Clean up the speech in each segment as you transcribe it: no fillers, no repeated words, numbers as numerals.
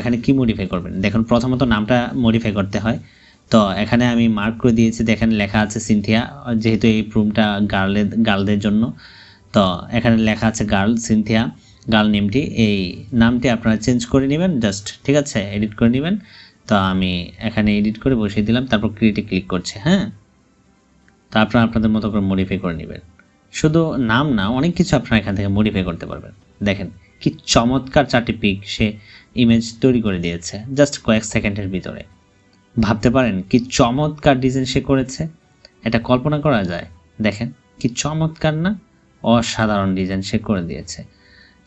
এখানে কি মডিফাই করবেন, দেখুন প্রথমত নামটা মডিফাই করতে হয়। তো এখানে আমি মার্ক করে দিয়েছি, দেখেন লেখা আছে সিনথিয়া, যেহেতু এই প্রুমটা গার্লদের জন্য। তো এখানে লেখা আছে গার্ল সিনথিয়া, গার্ল নেমটি, এই নামটি আপনারা চেঞ্জ করে নেবেন জাস্ট, ঠিক আছে, এডিট করে নেবেন। তো আমি এখানে এডিট করে বসিয়ে দিলাম, তারপর ক্রিয়েটে ক্লিক করছি। হ্যাঁ, তো আপনারা আপনাদের মতো করে মডিফাই করে নেবেন। শুধু নাম না, অনেক কিছু আপনারা এখান থেকে মডিফাই করতে পারবেন। দেখেন কি চমৎকার 4টি পিক সে ইমেজ তৈরি করে দিয়েছে জাস্ট কয়েক সেকেন্ডের ভিতরে। ভাবতে পারেন কি চমৎকার ডিজাইন সে করেছে, এটা কল্পনা করা যায়? দেখেন কি চমৎকার না, অসাধারণ ডিজাইন সে করে দিয়েছে।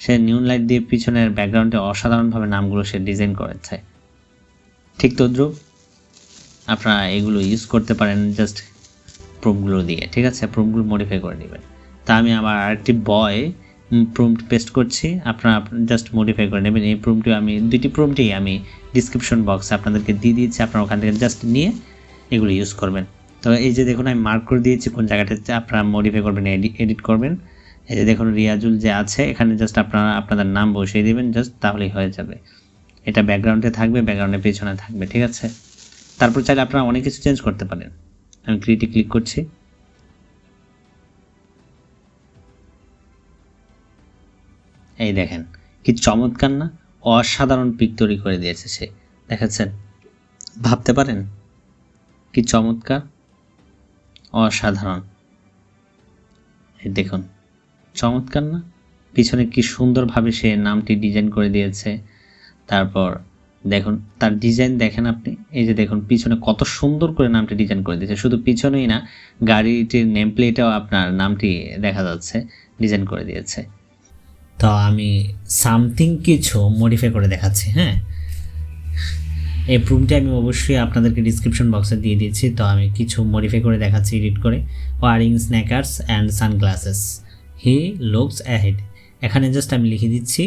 সে নিউন লাইট দিয়ে পিছনের ব্যাকগ্রাউন্ডে অসাধারণভাবে নামগুলো সে ডিজাইন করেছে। ঠিক তদ্রুপ আপনারা এগুলো ইউজ করতে পারেন জাস্ট প্রুমগুলো দিয়ে, ঠিক আছে, প্রুমগুলো মডিফাই করে নেবেন। তা আমি আবার আরেকটি বয় প্রুম্পট পেস্ট করছি, আপনারা জাস্ট মডিফাই করে নেবেন। এই প্রুমটি আমি দুইটি প্রুমটি আমি ডিসক্রিপশন বক্সে আপনাদেরকে দিয়ে দিয়েছি, আপনারা ওখান থেকে জাস্ট নিয়ে এগুলো ইউজ করবেন। তো এই যে দেখুন আমি মার্ক করে দিয়েছি কোন জায়গাটাতে আপনারা মডিফাই করবেন, এডিট করবেন। এই যে দেখুন রিয়াজুল যে আছে, এখানে জাস্ট আপনারা আপনাদের নাম বসিয়ে দিবেন জাস্ট, তাহলেই হয়ে যাবে। এটা ব্যাকগ্রাউন্ডে থাকবে, ব্যাকগ্রাউন্ডের পেছনে থাকবে, ঠিক আছে। তারপর চাইলে আপনারা অনেক কিছু চেঞ্জ করতে পারেন। আমি ক্রিয়েটে ক্লিক করছি, এই দেখেন কি চমৎকার না, অসাধারণ পিক তৈরি করে দিয়েছে সে, দেখাচ্ছেন, ভাবতে পারেন কি চমৎকার, অসাধারণ। এই দেখুন চমৎকার না, পিছনে কি সুন্দরভাবে সে নামটি ডিজাইন করে দিয়েছে। তারপর দেখুন তার ডিজাইন দেখেন আপনি, এই যে দেখুন পিছনে কত সুন্দর করে নামটি ডিজাইন করে দিয়েছে। শুধু পিছনেই না, গাড়িটির নেম প্লেটেও আপনার নামটি দেখা যাচ্ছে, ডিজাইন করে দিয়েছে। তো আমি সামথিং কিছু মডিফাই করে দেখাচ্ছি। হ্যাঁ, এই প্রুমটি আমি অবশ্যই আপনাদেরকে ডিসক্রিপশন বক্সে দিয়ে দিয়েছি। তো আমি কিছু মডিফাই করে দেখাচ্ছি এডিট করে। Wearing sneakers and sunglasses, he looks ahead. এখানে জাস্ট আমি লিখে দিচ্ছি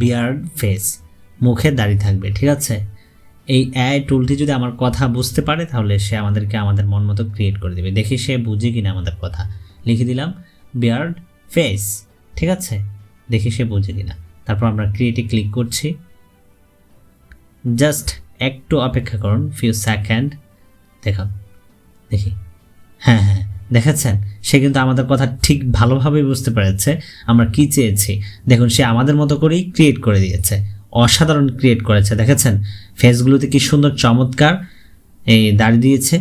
বিয়ার্ড ফেস, মুখে দাড়ি থাকবে, ঠিক আছে। এই এআই টুলটি যদি আমার কথা বুঝতে পারে তাহলে সে আমাদেরকে আমাদের মন মতো ক্রিয়েট করে দেবে। দেখি সে বুঝে কিনা আমাদের কথা। লিখে দিলাম বিয়ার্ড ফেস, ঠিক আছে, দেখি সে বুঝে কিনা। তারপর আমরা ক্রিয়েটে ক্লিক করছি, জাস্ট একটু অপেক্ষা করুন, ফিউ সেকেন্ড। দেখুন, দেখি, হ্যাঁ হ্যাঁ দেখাচ্ছেন, সে কিন্তু আমাদের কথা ঠিক ভালোভাবেই বুঝতে পেরেছে আমরা কি চেয়েছি। দেখুন সে আমাদের মতো করেই ক্রিয়েট করে দিয়েছে, অসাধারণ ক্রিয়েট করেছে। দেখেছেন ফেসগুলোতে কি সুন্দর চমৎকার এই দাড়ি দিয়েছে।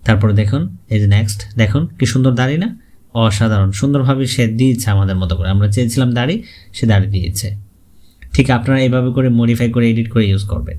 তারপরে দেখুন এই যে নেক্সট, দেখুন কি সুন্দর দাড়ি না, অসাধারণ সুন্দরভাবে সে দিয়েছে আমাদের মতো করে। আমরা চেয়েছিলাম দাড়ি, সে দাড়ি দিয়েছে। ঠিক আপনারা এইভাবে করে মডিফাই করে এডিট করে ইউজ করবেন।